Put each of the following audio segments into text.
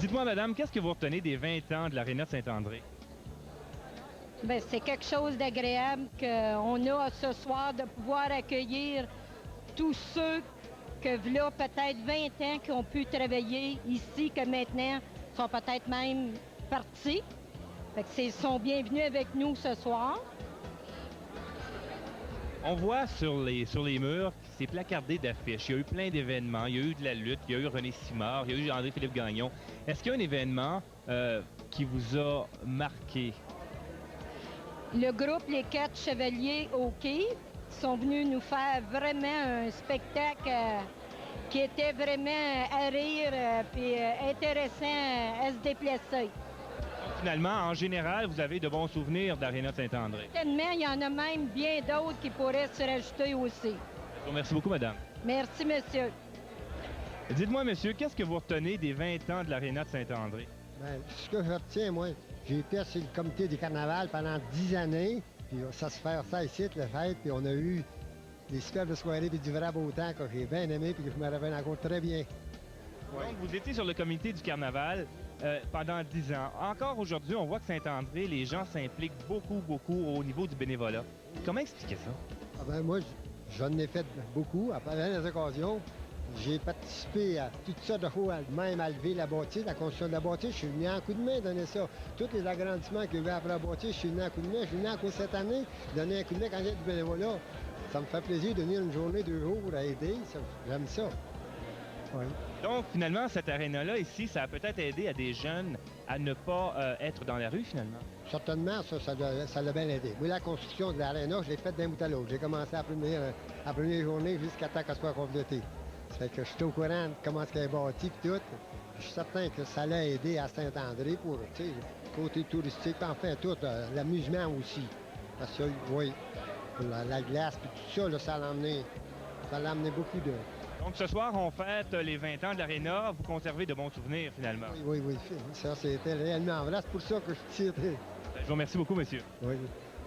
Dites-moi, madame, qu'est-ce que vous retenez des 20 ans de l'Aréna de Saint-André? Bien, c'est quelque chose d'agréable qu'on a ce soir de pouvoir accueillir tous ceux que, là, peut-être 20 ans qui ont pu travailler ici, que maintenant sont peut-être même partis. Fait que ils sont bienvenus avec nous ce soir. On voit sur les murs, c'est placardé d'affiches. Il y a eu plein d'événements. Il y a eu de la lutte, il y a eu René Simard, il y a eu André-Philippe Gagnon. Est-ce qu'il y a un événement qui vous a marqué? Le groupe Les Quatre Chevaliers au quai sont venus nous faire vraiment un spectacle qui était vraiment à rire puis intéressant à se déplacer. Donc, finalement, en général, vous avez de bons souvenirs d'Aréna de Saint-André. Certainement, il y en a même bien d'autres qui pourraient se rajouter aussi. Je vous remercie beaucoup, madame. Merci, monsieur. Dites-moi, monsieur, qu'est-ce que vous retenez des 20 ans de l'Aréna de Saint-André? Bien, ce que je retiens, moi, j'ai été sur le comité du carnaval pendant 10 années, puis ça se fait ça ici, la fête, puis on a eu des superbes soirées puis du vrai beau temps que j'ai bien aimé puis que je me rappelle encore très bien. Ouais. Donc, vous étiez sur le comité du carnaval pendant 10 ans. Encore aujourd'hui, on voit que Saint-André, les gens s'impliquent beaucoup au niveau du bénévolat. Comment expliquer ça? Ah ben, moi, j'en ai fait beaucoup, à plein occasions. J'ai participé à toutes sortes de choses, même à lever la bâtisse, la construction de la bâtisse. Je suis venu en coup de main donner ça. Tous les agrandissements qu'il y avait après la bâtisse, je suis venu en coup de main. Je suis venu encore cette année donner un coup de main quand j'ai du bénévolat. Ça me fait plaisir de venir une journée, 2 jours à aider. J'aime ça. Oui. Donc, finalement, cette aréna-là, ici, ça a peut-être aidé à des jeunes à ne pas être dans la rue, finalement. Certainement, ça l'a bien aidé. Moi, la construction de l'aréna, je l'ai faite d'un bout à l'autre. J'ai commencé à la première journée jusqu'à temps qu'elle soit complétée. Ça fait que je suis au courant de comment elle est bâtie et tout. Je suis certain que ça l'a aidé à Saint-André pour, tu sais, côté touristique, puis enfin tout, l'amusement aussi. Parce que, oui, la glace puis tout ça, là, ça l'a amené beaucoup de... Donc, ce soir, on fête les 20 ans de l'Aréna. Vous conservez de bons souvenirs, finalement. Oui. Ça, c'était réellement vrai. C'est pour ça que je tire. Je vous remercie beaucoup, monsieur. Oui,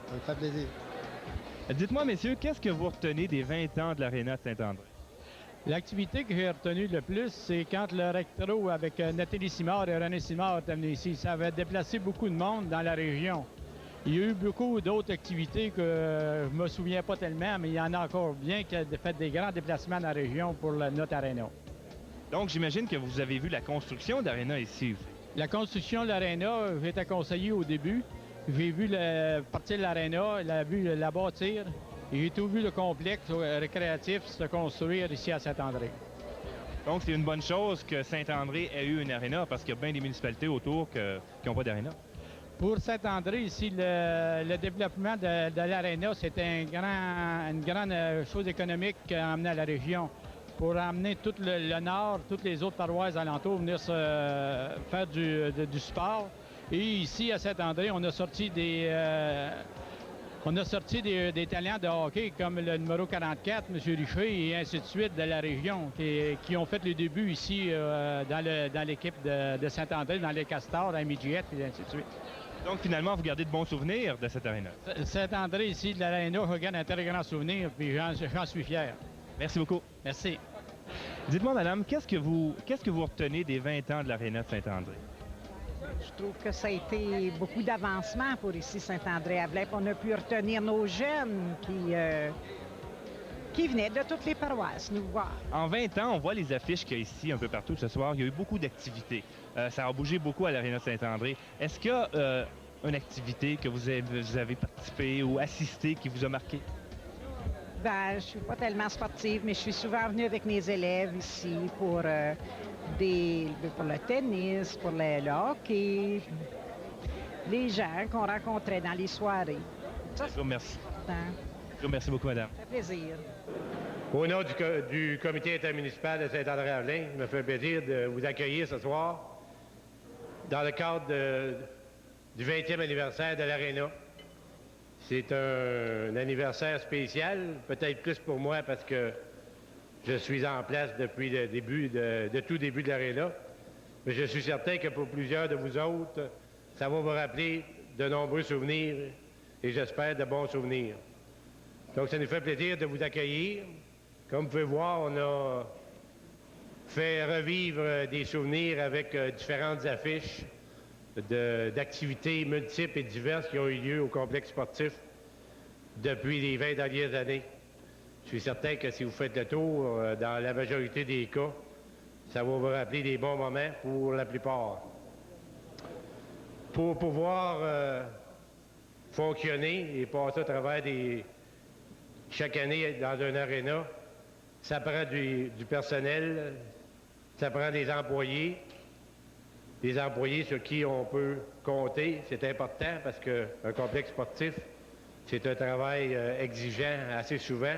ça me fait plaisir. Dites-moi, messieurs, qu'est-ce que vous retenez des 20 ans de l'Aréna de Saint-André? L'activité que j'ai retenue le plus, c'est quand le rectro avec Nathalie Simard et René Simard est venu ici. Ça avait déplacé beaucoup de monde dans la région. Il y a eu beaucoup d'autres activités que je ne me souviens pas tellement, mais il y en a encore bien qui ont fait des grands déplacements dans la région pour notre aréna. Donc, j'imagine que vous avez vu la construction d'Aréna ici. La construction de l'aréna, j'ai été conseillé au début. J'ai vu partir de l'aréna, j'ai vu la bâtir. Et j'ai tout vu le complexe récréatif se construire ici à Saint-André. Donc, c'est une bonne chose que Saint-André ait eu une aréna parce qu'il y a bien des municipalités autour qui n'ont pas d'aréna. Pour Saint-André, ici, le développement de l'aréna, c'est une grande chose économique qu'a amené à la région. Pour amener tout le nord, toutes les autres paroisses alentours, venir faire du sport. Et ici, à Saint-André, on a sorti des talents de hockey comme le numéro 44, M. Richer, et ainsi de suite de la région, qui ont fait le début ici dans l'équipe de Saint-André, dans les Castors, à Midget, et ainsi de suite. Donc, finalement, vous gardez de bons souvenirs de cette aréna. Saint-André, ici, de l'aréna, je garde un très grand souvenir, puis j'en suis fier. Merci beaucoup. Merci. Dites-moi, madame, qu'est-ce que vous retenez des 20 ans de l'aréna de Saint-André? Je trouve que ça a été beaucoup d'avancement pour ici Saint-André-à-Blais. On a pu retenir nos jeunes qui venaient de toutes les paroisses nous voir. En 20 ans, on voit les affiches qu'il y a ici un peu partout ce soir. Il y a eu beaucoup d'activités. Ça a bougé beaucoup à l'aréna de Saint-André. Est-ce qu'il y a une activité que vous avez participé ou assisté qui vous a marqué? Ben, je suis pas tellement sportive, mais je suis souvent venue avec mes élèves ici pour le tennis, pour le hockey, les gens qu'on rencontrait dans les soirées. Ça, Je vous remercie. hein, Je vous remercie beaucoup, madame. ça fait plaisir. Au nom du comité intermunicipal de Saint-André-Avelin, il me fait plaisir de vous accueillir ce soir dans le cadre du 20e anniversaire de l'Aréna. C'est un anniversaire spécial, peut-être plus pour moi parce que je suis en place depuis le début de tout début de l'Aréna. Mais je suis certain que pour plusieurs de vous autres, ça va vous rappeler de nombreux souvenirs et j'espère de bons souvenirs. Donc ça nous fait plaisir de vous accueillir. Comme vous pouvez voir, on a fait revivre des souvenirs avec différentes affiches d'activités multiples et diverses qui ont eu lieu au complexe sportif depuis les 20 dernières années. Je suis certain que si vous faites le tour, dans la majorité des cas, ça va vous rappeler des bons moments pour la plupart. Pour pouvoir fonctionner et passer à travers chaque année dans un aréna, ça prend du personnel, ça prend des employés sur qui on peut compter. C'est important parce qu'un complexe sportif, c'est un travail exigeant assez souvent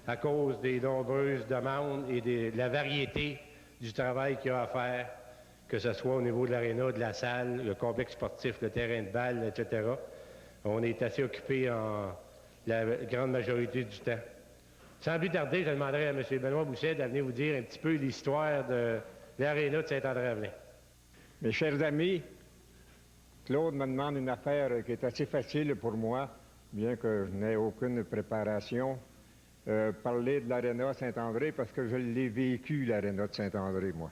à cause des nombreuses demandes et de la variété du travail qu'il y a à faire, que ce soit au niveau de l'aréna, de la salle, le complexe sportif, le terrain de balle, etc. On est assez occupé en la grande majorité du temps. Sans plus tarder, je demanderai à M. Benoît Bousset de venir vous dire un petit peu l'histoire de l'aréna de Saint-André-Avelin. Mes chers amis, Claude me demande une affaire qui est assez facile pour moi, bien que je n'ai aucune préparation. Parler de l'aréna Saint-André parce que je l'ai vécu, l'aréna de Saint-André, moi.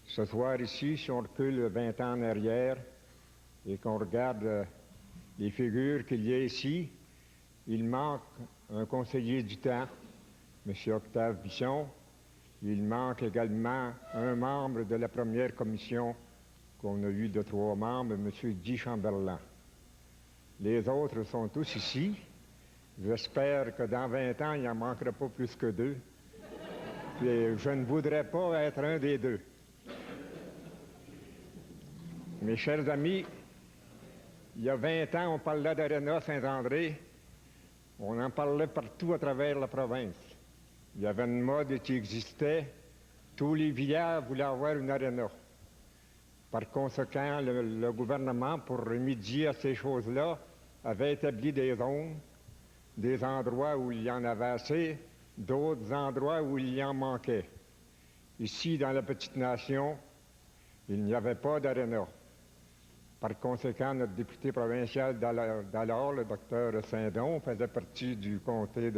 Ce soir ici, si on recule 20 ans en arrière et qu'on regarde les figures qu'il y a ici, il manque un conseiller du temps, M. Octave Bisson. Il manque également un membre de la première commission qu'on a eu de 3 membres, M. Guy Chamberlain. Les autres sont tous ici. J'espère que dans 20 ans, il n'en manquera pas plus que 2. Et je ne voudrais pas être un des 2. Mes chers amis, il y a 20 ans, on parlait d'Aréna Saint-André. On en parlait partout à travers la province. Il y avait une mode qui existait. Tous les villages voulaient avoir une aréna. Par conséquent, le gouvernement, pour remédier à ces choses-là, avait établi des zones, des endroits où il y en avait assez, d'autres endroits où il y en manquait. Ici, dans la petite nation, il n'y avait pas d'aréna. Par conséquent, notre député provincial d'alors, le docteur Saint-Don, faisait partie du comté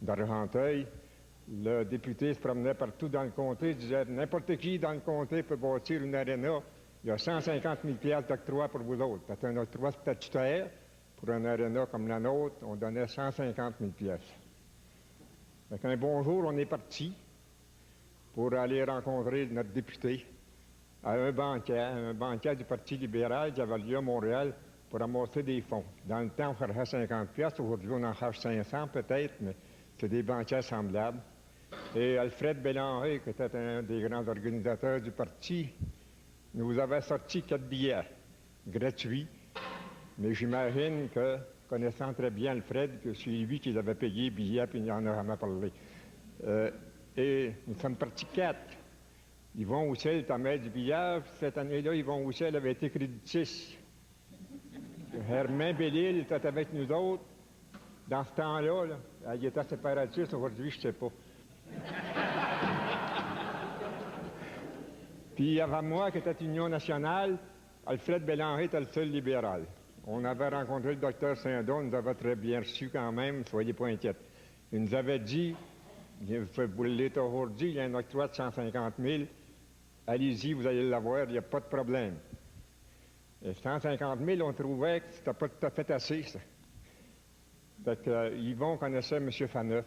d'Argenteuil. Le député se promenait partout dans le comté, disait « N'importe qui dans le comté peut bâtir une aréna. Il y a 150 000 d'octroi pour vous autres. » C'est un octroi statutaire. Pour un aréna comme la nôtre, on donnait 150 000 Fait qu'un bon jour, on est parti pour aller rencontrer notre député à un banquet du Parti libéral qui avait lieu à Montréal pour amasser des fonds. Dans le temps, on ferait 50 piastres. Aujourd'hui, on en cherche 500 peut-être, mais c'est des banquets semblables. Et Alfred Bélanger, qui était un des grands organisateurs du parti, nous avait sorti 4 billets gratuits. Mais j'imagine que, connaissant très bien Alfred, que c'est lui qui l'avait payé billets, puis il n'en a jamais parlé. Et nous sommes partis 4. Yvon Houssel était maître du billard. Cette année-là, Yvon Houssel avait été créditiste. Hermin Bellil était avec nous autres. Dans ce temps-là, il était séparatiste. Aujourd'hui, je ne sais pas. Puis avant moi, qui était Union nationale, Alfred Bélanger était le seul libéral. On avait rencontré le docteur Saint-Don, il nous avait très bien reçus quand même, soyez pas inquiets. Il nous avait dit, vous l'êtes aujourd'hui, il y a un octroi de 150 000, allez-y, vous allez l'avoir, il n'y a pas de problème. Et 150 000, on trouvait que c'était pas tout à fait assez, ça. Fait que Yvon connaissait M. Faneuf,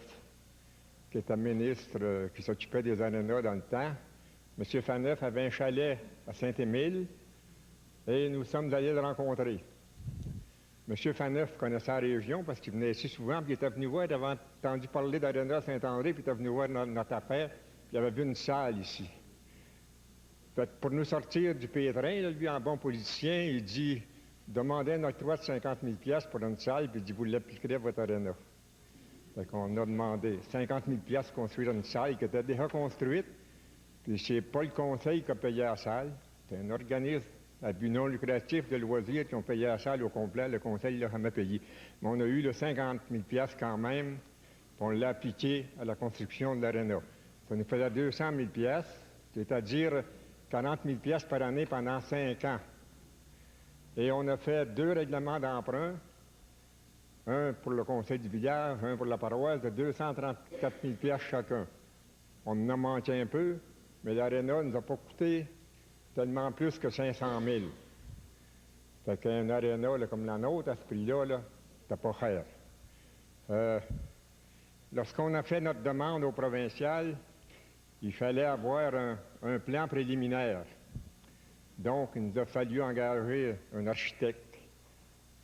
qui était ministre, qui s'occupait des arénas dans le temps. M. Faneuf avait un chalet à Saint-Émile, et nous sommes allés le rencontrer. M. Faneuf connaissait la région parce qu'il venait ici souvent, puis il était venu voir, il avait entendu parler d'Aréna Saint-André, puis il était venu voir notre affaire, puis il avait vu une salle ici. Fait que pour nous sortir du pétrin, là, lui, en bon politicien, il dit « Demandez un octroi de 50 000 pour une salle, puis il dit « Vous l'appliquerez à votre aréna. » Fait qu'on a demandé 50 000 pour construire une salle qui était déjà construite, puis c'est pas le conseil qui a payé la salle, c'est un organisme à but non lucratif de loisirs qui ont payé la salle au complet, le conseil ne l'a jamais payé. Mais on a eu le 50 000 quand même, puis on l'a appliqué à la construction de l'aréna. Ça nous faisait 200 000 c'est-à-dire 40 000 par année pendant 5 ans. Et on a fait 2 règlements d'emprunt, un pour le conseil du village, un pour la paroisse, de 234 000 chacun. On en a manqué un peu, mais l'aréna ne nous a pas coûté tellement plus que 500 000. Fait qu'un aréna là, comme la nôtre, à ce prix-là, là, c'était pas cher. Lorsqu'on a fait notre demande au provincial, il fallait avoir un plan préliminaire. Donc, il nous a fallu engager un architecte.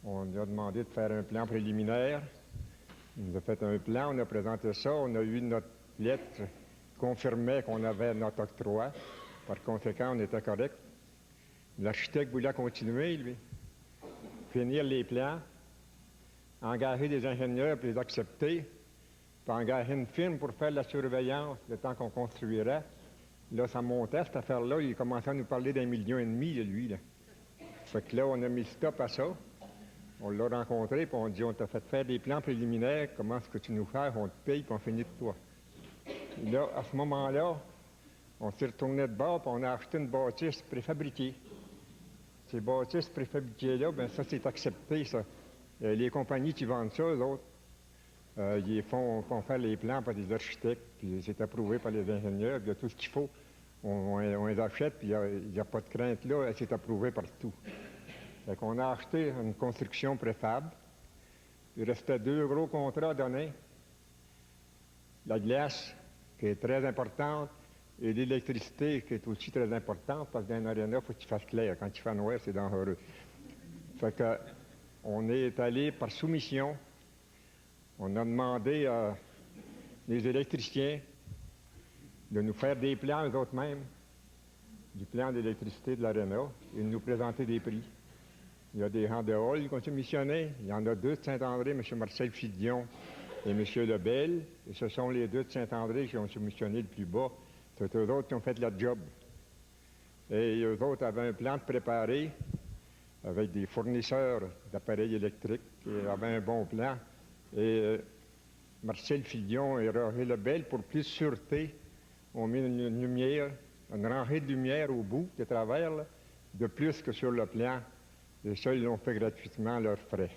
On lui a demandé de faire un plan préliminaire. Il nous a fait un plan, on a présenté ça, on a eu notre lettre qui confirmait qu'on avait notre octroi. Par conséquent, on était correct. L'architecte voulait continuer, lui, finir les plans, engager des ingénieurs pour les accepter, puis engager une firme pour faire la surveillance le temps qu'on construirait. Là, ça montait, cette affaire-là. Il commençait à nous parler d'1,5 million, lui, là. Fait que là, on a mis stop à ça. On l'a rencontré, puis on dit, on t'a fait faire des plans préliminaires, comment est-ce que tu nous fais, on te paye, puis on finit de toi. Là, à ce moment-là, on s'est retourné de bord, puis on a acheté une bâtisse préfabriquée. Ces bâtisses préfabriquées-là, bien ça, c'est accepté, ça. Les compagnies qui vendent ça, eux autres, ils font faire les plans par des architectes, puis c'est approuvé par les ingénieurs, puis il y a tout ce qu'il faut. On les achète, puis il n'y a pas de crainte là, c'est approuvé partout. Fait qu'on a acheté une construction préfab. Il restait 2 gros contrats à donner. La glace, qui est très importante, et l'électricité, qui est aussi très importante, parce que dans un aréna, il faut qu'il fasse clair. Quand il fait noir, c'est dangereux. Fait que, on est allé par soumission. On a demandé à les électriciens de nous faire des plans eux autres mêmes, du plan d'électricité de l'aréna, et de nous présenter des prix. Il y a des gens de Hall qui ont été missionnés. Il y en a 2 de Saint-André, M. Marcel Filion et M. Lebel. Et ce sont les 2 de Saint-André qui ont été missionnés le plus bas. C'est eux autres qui ont fait la job. Et eux autres avaient un plan de préparer avec des fournisseurs d'appareils électriques. Ils avaient un bon plan. Et Marcel Filion et Roger Lebel, pour plus de sûreté, ont mis une lumière, une rangée de lumière au bout, de travers, là, de plus que sur le plan. Et ça, ils l'ont fait gratuitement à leurs frais.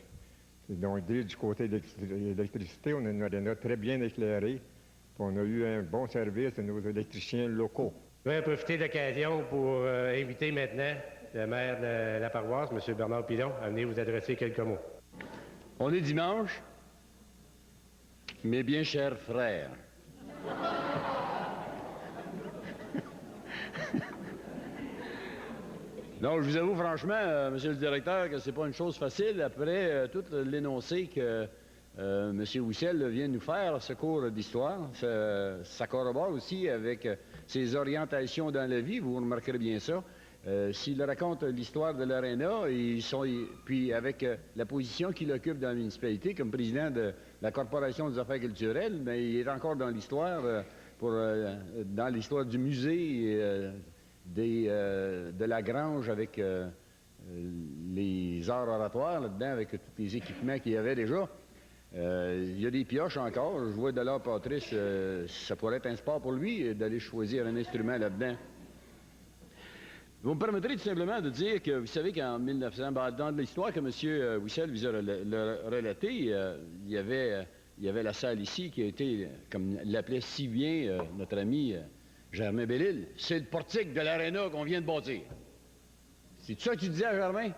Donc, du côté de l'électricité, on a une aréna très bien éclairée. Puis on a eu un bon service de nos électriciens locaux. Je vais profiter de l'occasion pour inviter maintenant le maire de la paroisse, M. Bernard Pilon, à venir vous adresser quelques mots. On est dimanche, mes bien chers frères. Donc, je vous avoue franchement, Monsieur le directeur, que c'est pas une chose facile, après tout l'énoncé que M. Wissel vient de nous faire, ce cours d'histoire. Ça corrobore aussi avec ses orientations dans la vie, vous remarquerez bien ça. S'il raconte l'histoire de l'aréna, puis avec la position qu'il occupe dans la municipalité comme président de la Corporation des affaires culturelles, bien, il est encore dans l'histoire, dans l'histoire du musée de la grange avec les arts oratoires là-dedans, avec tous les équipements qu'il y avait déjà. Il y a des pioches encore. Je vois de là, Patrice, ça pourrait être un sport pour lui d'aller choisir un instrument là-dedans. Vous me permettrez tout simplement de dire que, vous savez qu'en 1900, dans l'histoire que M. Wissel vous a relatée, il y avait la salle ici qui a été, comme l'appelait si bien notre ami Germain Bellil, c'est le portique de l'aréna qu'on vient de bâtir. C'est ça que tu disais à Germain?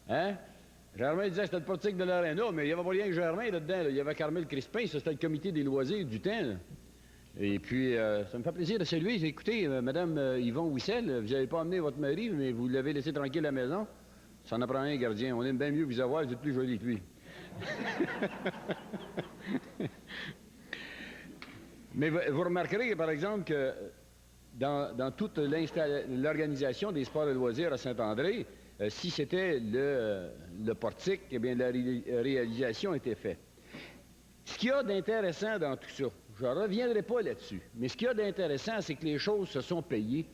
Hein? Germain disait que c'était le portique de l'aréna, mais il n'y avait pas rien que Germain là-dedans. Là. Il y avait Carmel Crispin, ça c'était le comité des loisirs du temps. Là. Et puis, ça me fait plaisir de saluer. Écoutez, Madame Yvon Wissel, vous n'avez pas amené votre mari, mais vous l'avez laissé tranquille à la maison. Ça en apprend un gardien. On aime bien mieux vous avoir, vous êtes plus joli que lui. Mais vous remarquerez, par exemple, que dans toute l'organisation des sports et loisirs à Saint-André, si c'était le portique, eh bien, la réalisation était faite. Ce qu'il y a d'intéressant dans tout ça, je ne reviendrai pas là-dessus, mais ce qu'il y a d'intéressant, c'est que les choses se sont payées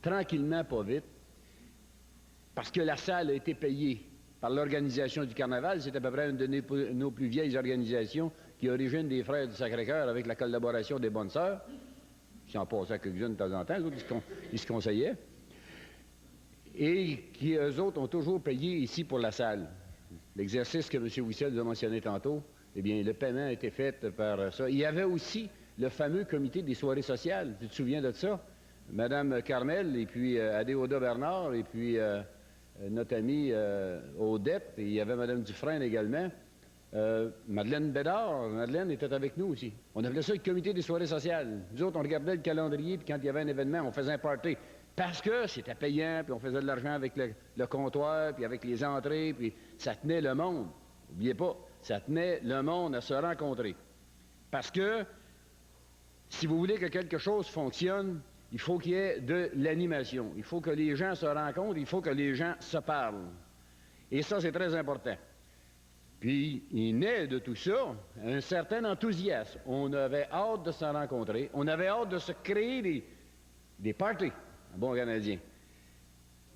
tranquillement, pas vite, parce que la salle a été payée par l'organisation du carnaval. C'est à peu près une de nos plus vieilles organisations qui est origine des Frères du Sacré-Cœur avec la collaboration des Bonnes Sœurs. Ils en passaient quelques-unes de temps en temps, ils se conseillaient. Et qui, eux autres, ont toujours payé ici pour la salle. L'exercice que M. Wissel a mentionné tantôt, eh bien, le paiement a été fait par ça. Il y avait aussi le fameux comité des soirées sociales. Tu te souviens de ça? Madame Carmel, et puis Adéoda Bernard, et puis notre amie Odette, et il y avait Madame Dufresne également. Madeleine Bédard, Madeleine était avec nous aussi. On appelait ça le comité des soirées sociales. Nous autres, on regardait le calendrier, puis quand il y avait un événement, on faisait un party. Parce que c'était payant, puis on faisait de l'argent avec le comptoir, puis avec les entrées, puis ça tenait le monde. N'oubliez pas, ça tenait le monde à se rencontrer. Parce que, si vous voulez que quelque chose fonctionne, il faut qu'il y ait de l'animation. Il faut que les gens se rencontrent, il faut que les gens se parlent. Et ça, c'est très important. Puis, il naît de tout ça un certain enthousiasme. On avait hâte de se rencontrer, on avait hâte de se créer des parties, un bon Canadien.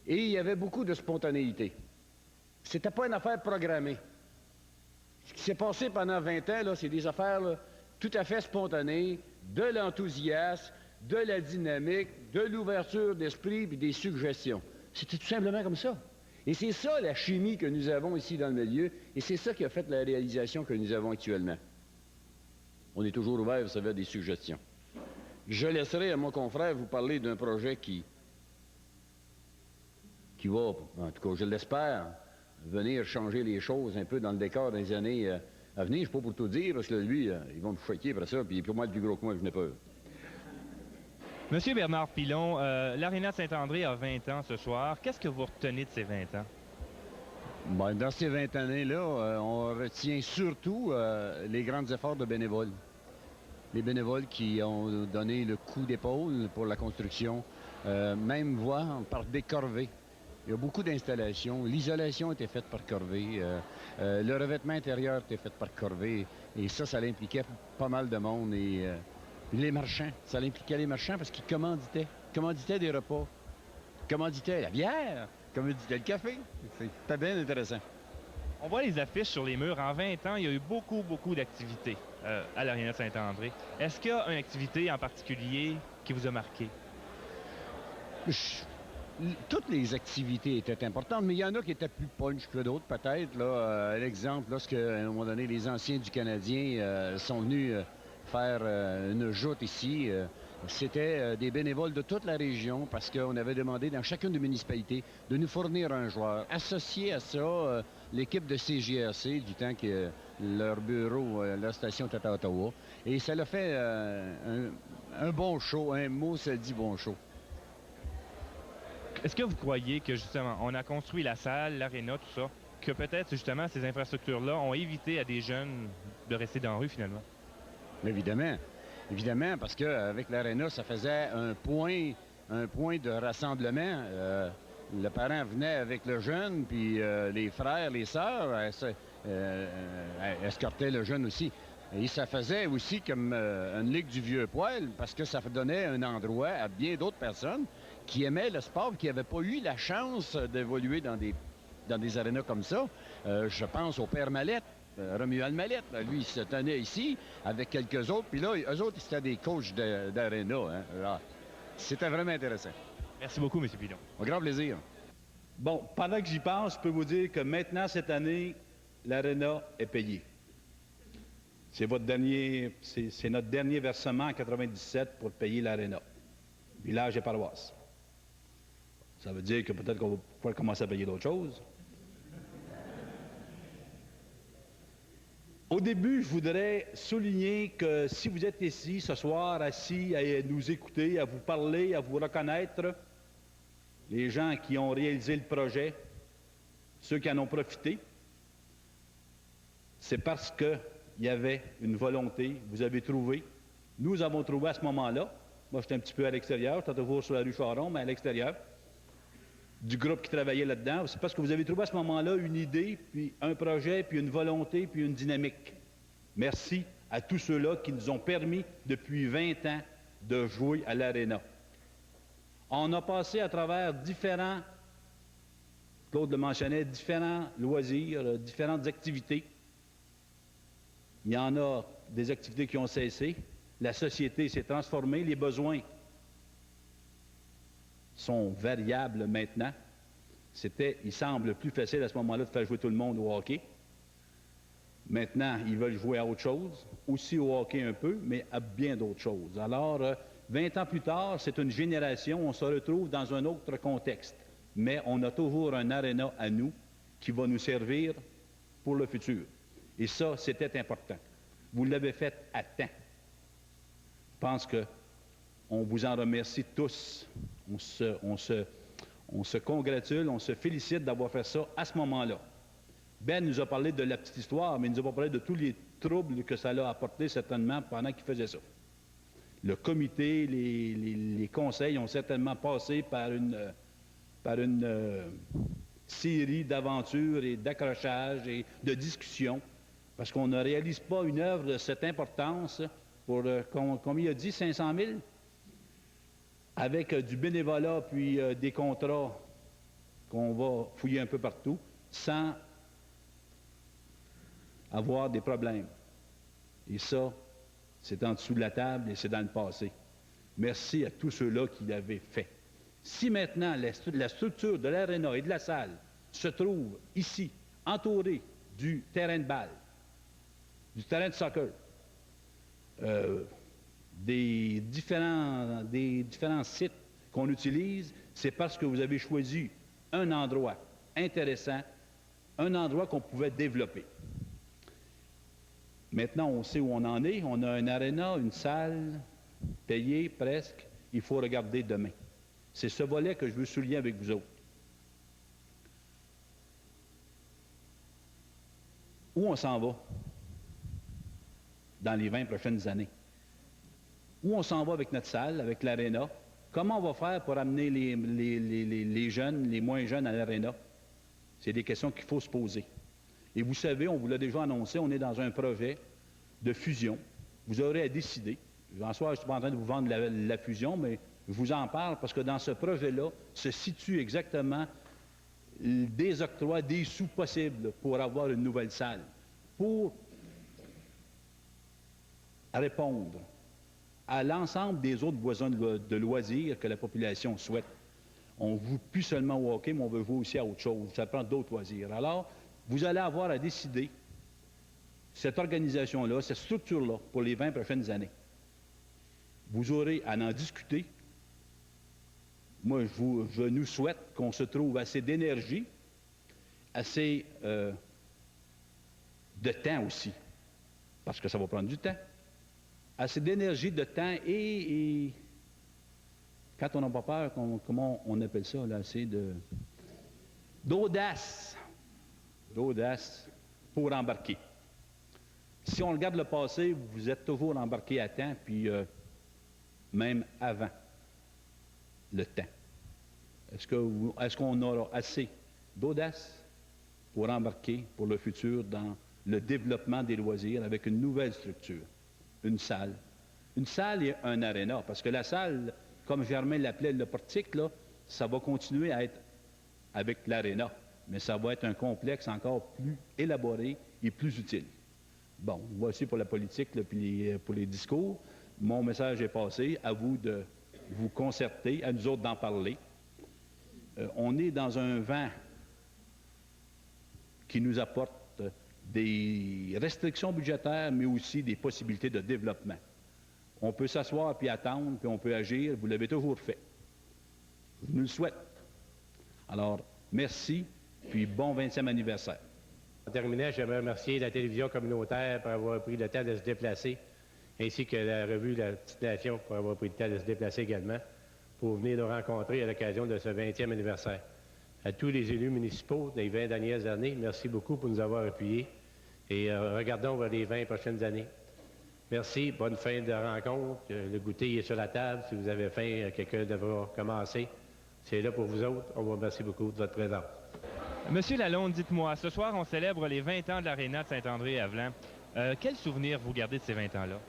Et il y avait beaucoup de spontanéité. C'était pas une affaire programmée. Ce qui s'est passé pendant 20 ans, là, c'est des affaires là, tout à fait spontanées, de l'enthousiasme, de la dynamique, de l'ouverture d'esprit et des suggestions. C'était tout simplement comme ça. Et c'est ça la chimie que nous avons ici dans le milieu, et c'est ça qui a fait la réalisation que nous avons actuellement. On est toujours ouvert, vous savez, à des suggestions. Je laisserai à mon confrère vous parler d'un projet qui va, en tout cas je l'espère, venir changer les choses un peu dans le décor des années à venir. Je ne suis pas pour tout dire, parce que lui, ils vont me choquer après ça, puis il est pour moi le plus gros que moi, je n'ai peur. Monsieur Bernard Pilon, l'Aréna de Saint-André a 20 ans ce soir. Qu'est-ce que vous retenez de ces 20 ans? Bien, dans ces 20 années-là, on retient surtout les grands efforts de bénévoles. Les bénévoles qui ont donné le coup d'épaule pour la construction, même voire par des corvées. Il y a beaucoup d'installations. L'isolation était faite par corvée. Le revêtement intérieur était fait par corvée. Et ça impliquait pas mal de monde. Et les marchands, ça impliquait les marchands parce qu'ils commanditaient des repas, commanditaient la bière, commanditaient le café. C'était bien intéressant. On voit les affiches sur les murs. En 20 ans, il y a eu beaucoup d'activités à l'Aréna de Saint-André. Est-ce qu'il y a une activité en particulier qui vous a marqué? Toutes les activités étaient importantes, mais il y en a qui étaient plus punch que d'autres, peut-être. L'exemple, lorsque, à un moment donné, les anciens du Canadien sont venus faire une joute ici, c'était des bénévoles de toute la région, parce qu'on avait demandé dans chacune des municipalités de nous fournir un joueur. Associé à ça, l'équipe de CJRC, du temps que leur bureau, leur station était à Ottawa. Et ça l'a fait un bon show, un mot, ça dit bon show. Est-ce que vous croyez que, justement, on a construit la salle, l'aréna, tout ça, que peut-être, justement, ces infrastructures-là ont évité à des jeunes de rester dans la rue, finalement? Évidemment. Évidemment, parce qu'avec l'aréna, ça faisait un point de rassemblement. Le parent venait avec le jeune, puis les frères, les sœurs escortaient le jeune aussi. Et ça faisait aussi comme une ligue du vieux poil, parce que ça donnait un endroit à bien d'autres personnes qui aimaient le sport, qui n'avaient pas eu la chance d'évoluer dans des arénas comme ça. Je pense au père Mallette, Romuald Mallette. Lui, il se tenait ici avec quelques autres. Puis là, eux autres, c'était des coachs d'aréna. Hein. C'était vraiment intéressant. Merci beaucoup, M. Pilon. Au grand plaisir. Bon, pendant que j'y pense, je peux vous dire que maintenant, cette année, l'aréna est payée. C'est notre dernier versement en 97 pour payer l'aréna. Village et paroisse. Ça veut dire que peut-être qu'on va pouvoir commencer à payer d'autres choses. Au début, je voudrais souligner que si vous êtes ici ce soir, assis à nous écouter, à vous parler, à vous reconnaître, les gens qui ont réalisé le projet, ceux qui en ont profité, c'est parce qu'il y avait une volonté, vous avez trouvé, nous avons trouvé à ce moment-là, moi j'étais un petit peu à l'extérieur, j'étais toujours sur la rue Charon, mais à l'extérieur, du groupe qui travaillait là-dedans, c'est parce que vous avez trouvé à ce moment-là une idée, puis un projet, puis une volonté, puis une dynamique. Merci à tous ceux-là qui nous ont permis, depuis 20 ans, de jouer à l'aréna. On a passé à travers différents, Claude le mentionnait, différents loisirs, différentes activités. Il y en a des activités qui ont cessé, la société s'est transformée, les besoins sont variables maintenant. Il semble plus facile à ce moment-là de faire jouer tout le monde au hockey. Maintenant, ils veulent jouer à autre chose, aussi au hockey un peu, mais à bien d'autres choses. Alors, 20 ans plus tard, c'est une génération, on se retrouve dans un autre contexte. Mais on a toujours un aréna à nous qui va nous servir pour le futur. Et ça, c'était important. Vous l'avez fait à temps. Je pense qu'on vous en remercie tous. On se congratule, on se félicite d'avoir fait ça à ce moment-là. Ben nous a parlé de la petite histoire, mais il nous a pas parlé de tous les troubles que ça l'a apporté certainement pendant qu'il faisait ça. Le comité, les conseils ont certainement passé par une série d'aventures et d'accrochages et de discussions, parce qu'on ne réalise pas une œuvre de cette importance pour, combien il a dit, 500 000? Avec du bénévolat puis des contrats qu'on va fouiller un peu partout, sans avoir des problèmes. Et ça, c'est en dessous de la table et c'est dans le passé. Merci à tous ceux-là qui l'avaient fait. Si maintenant la structure de l'aréna et de la salle se trouve ici, entourée du terrain de balle, du terrain de soccer, des différents sites qu'on utilise, c'est parce que vous avez choisi un endroit intéressant, un endroit qu'on pouvait développer. Maintenant, on sait où on en est. On a un aréna, une salle, payée presque. Il faut regarder demain. C'est ce volet que je veux souligner avec vous autres. Où on s'en va dans les 20 prochaines années? Où on s'en va avec notre salle, avec l'aréna? Comment on va faire pour amener les jeunes, les moins jeunes à l'aréna? C'est des questions qu'il faut se poser. Et vous savez, on vous l'a déjà annoncé, on est dans un projet de fusion. Vous aurez à décider. En soi, je ne suis pas en train de vous vendre la fusion, mais je vous en parle parce que dans ce projet-là se situe exactement des octrois, des sous possibles pour avoir une nouvelle salle, pour répondre à l'ensemble des autres besoins de loisirs que la population souhaite. On ne joue plus seulement au hockey, mais on veut jouer aussi à autre chose. Ça prend d'autres loisirs. Alors, vous allez avoir à décider cette organisation-là, cette structure-là, pour les 20 prochaines années. Vous aurez à en discuter. Moi, je nous souhaite qu'on se trouve assez d'énergie, assez de temps aussi, parce que ça va prendre du temps. Assez d'énergie, de temps et quand on n'a pas peur, comment on appelle ça, là, assez d'audace pour embarquer. Si on regarde le passé, vous êtes toujours embarqué à temps, puis même avant le temps. Est-ce qu'on aura assez d'audace pour embarquer pour le futur dans le développement des loisirs avec une nouvelle structure, une salle et un aréna? Parce que la salle, comme Germain l'appelait le portique, là, ça va continuer à être avec l'aréna, mais ça va être un complexe encore plus élaboré et plus utile. Bon, voici pour la politique, là, puis pour les discours. Mon message est passé. À vous de vous concerter, à nous autres d'en parler. On est dans un vent qui nous apporte des restrictions budgétaires, mais aussi des possibilités de développement. On peut s'asseoir puis attendre, puis on peut agir. Vous l'avez toujours fait. Je nous le souhaite. Alors, merci, puis bon 20e anniversaire. En terminant, j'aimerais remercier la télévision communautaire pour avoir pris le temps de se déplacer, ainsi que la revue La Petite Nation pour avoir pris le temps de se déplacer également, pour venir nous rencontrer à l'occasion de ce 20e anniversaire. À tous les élus municipaux des 20 dernières années, merci beaucoup pour nous avoir appuyés et regardons vers les 20 prochaines années. Merci, bonne fin de rencontre. Le goûter est sur la table. Si vous avez faim, quelqu'un devra commencer. C'est là pour vous autres. On vous remercie beaucoup de votre présence. Monsieur Lalonde, dites-moi, ce soir, on célèbre les 20 ans de l'Aréna de Saint-André-Avelan. Quel souvenir vous gardez de ces 20 ans-là?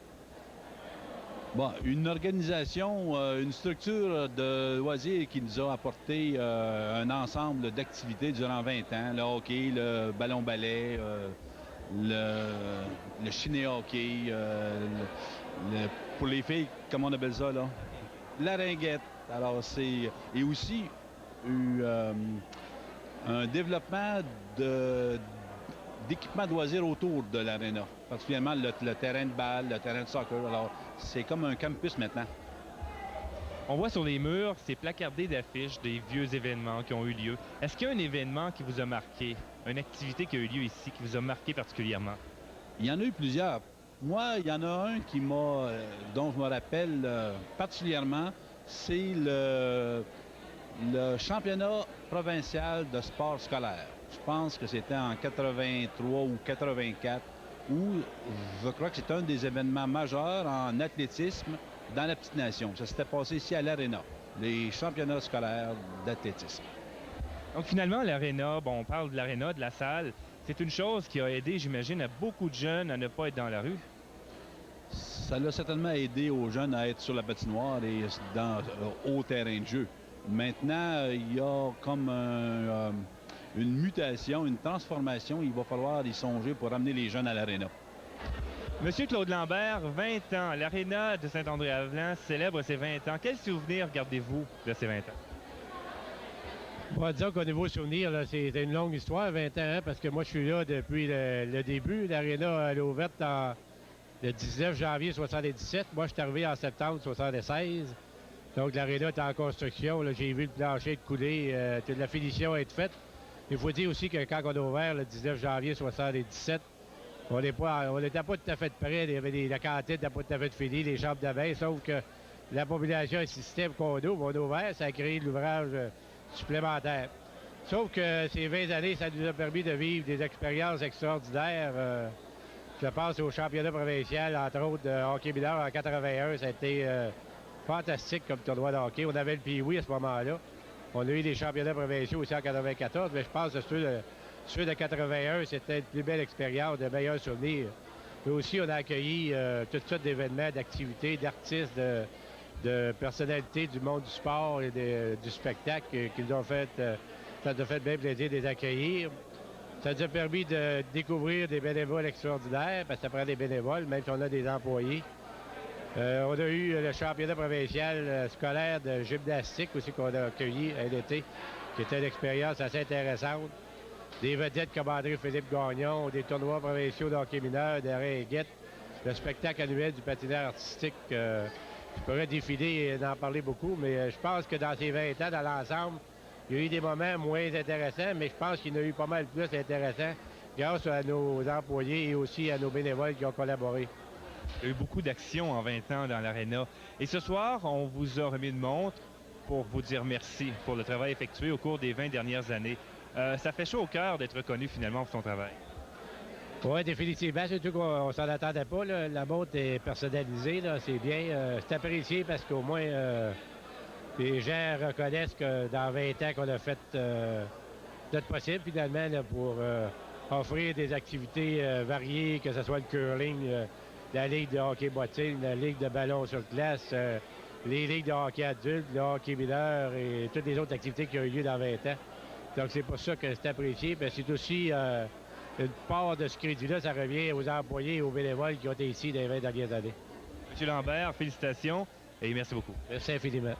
Bon, une organisation, une structure de loisirs qui nous a apporté un ensemble d'activités durant 20 ans. Le hockey, le ballon-ballet, le chiné-hockey, pour les filles, comment on appelle ça, là? La ringuette. Alors, c'est... Et aussi, un développement d'équipements de loisirs autour de l'aréna, particulièrement le terrain de balle, le terrain de soccer. Alors, c'est comme un campus maintenant. On voit sur les murs, c'est placardé d'affiches des vieux événements qui ont eu lieu. Est-ce qu'il y a un événement qui vous a marqué, une activité qui a eu lieu ici, qui vous a marqué particulièrement? Il y en a eu plusieurs. Moi, il y en a un dont je me rappelle particulièrement, c'est le championnat provincial de sport scolaire. Je pense que c'était en 83 ou 84, où je crois que c'est un des événements majeurs en athlétisme dans la petite nation. Ça s'était passé ici à l'Arena, les championnats scolaires d'athlétisme. Donc finalement, l'aréna, bon, on parle de l'aréna, de la salle, c'est une chose qui a aidé, j'imagine, à beaucoup de jeunes à ne pas être dans la rue. Ça l'a certainement aidé aux jeunes à être sur la patinoire et au terrain de jeu. Maintenant, il y a comme une mutation, une transformation. Il va falloir y songer pour amener les jeunes à l'aréna. Monsieur Claude Lambert, 20 ans. L'aréna de Saint-André-Havelan célèbre ses 20 ans. Quels souvenirs gardez-vous de ces 20 ans? Bon, disons qu'au niveau souvenir, c'est une longue histoire, 20 ans, hein, parce que moi, je suis là depuis le début. L'aréna, elle est ouverte le 19 janvier 1977. Moi, je suis arrivé en septembre 1976. Donc, l'aréna est en construction. J'ai vu le plancher de couler, toute la finition être faite. Il faut dire aussi que quand on a ouvert le 19 janvier 1977, on n'était pas tout à fait prêt. Il y avait la cantine n'était pas tout à fait finie, les chambres de bain, sauf que la population et le système qu'on a ouvert, ça a créé de l'ouvrage supplémentaire. Sauf que ces 20 années, ça nous a permis de vivre des expériences extraordinaires. Je pense au championnat provincial, entre autres, de hockey mineur en 81. Ça a été fantastique comme tournoi de hockey. On avait le Pee-Wee à ce moment-là. On a eu des championnats provinciaux aussi en 94, mais je pense que ceux de 81, c'était une plus belle expérience, de meilleurs souvenirs. Mais aussi, on a accueilli toutes sortes d'événements, d'activités, d'artistes, de personnalités du monde du sport et du spectacle qui nous ont fait, ça nous a fait bien plaisir de les accueillir. Ça nous a permis de découvrir des bénévoles extraordinaires, parce que ça prend des bénévoles, même si on a des employés. On a eu le championnat provincial scolaire de gymnastique aussi qu'on a accueilli à l'été, qui était une expérience assez intéressante. Des vedettes comme André-Philippe Gagnon, des tournois provinciaux de hockey mineur, de ringuettes, le spectacle annuel du patinage artistique. Je pourrais défiler et en parler beaucoup, mais je pense que dans ces 20 ans, dans l'ensemble, il y a eu des moments moins intéressants, mais je pense qu'il y en a eu pas mal plus intéressants grâce à nos employés et aussi à nos bénévoles qui ont collaboré. Il y a eu beaucoup d'actions en 20 ans dans l'aréna. Et ce soir, on vous a remis une montre pour vous dire merci pour le travail effectué au cours des 20 dernières années. Ça fait chaud au cœur d'être reconnu finalement pour son travail. Oui, définitivement. Surtout qu'on ne s'en attendait pas. Là. La montre est personnalisée. C'est bien. C'est apprécié parce qu'au moins, les gens reconnaissent que dans 20 ans qu'on a fait notre possible finalement là, pour offrir des activités variées, que ce soit le curling, la ligue de hockey bottine, la ligue de ballon sur glace, les ligues de hockey adulte, le hockey mineur et toutes les autres activités qui ont eu lieu dans 20 ans. Donc, c'est pour ça que c'est apprécié. Mais c'est aussi une part de ce crédit-là, ça revient aux employés et aux bénévoles qui ont été ici dans les 20 dernières années. Monsieur Lambert, félicitations et merci beaucoup. Merci infiniment.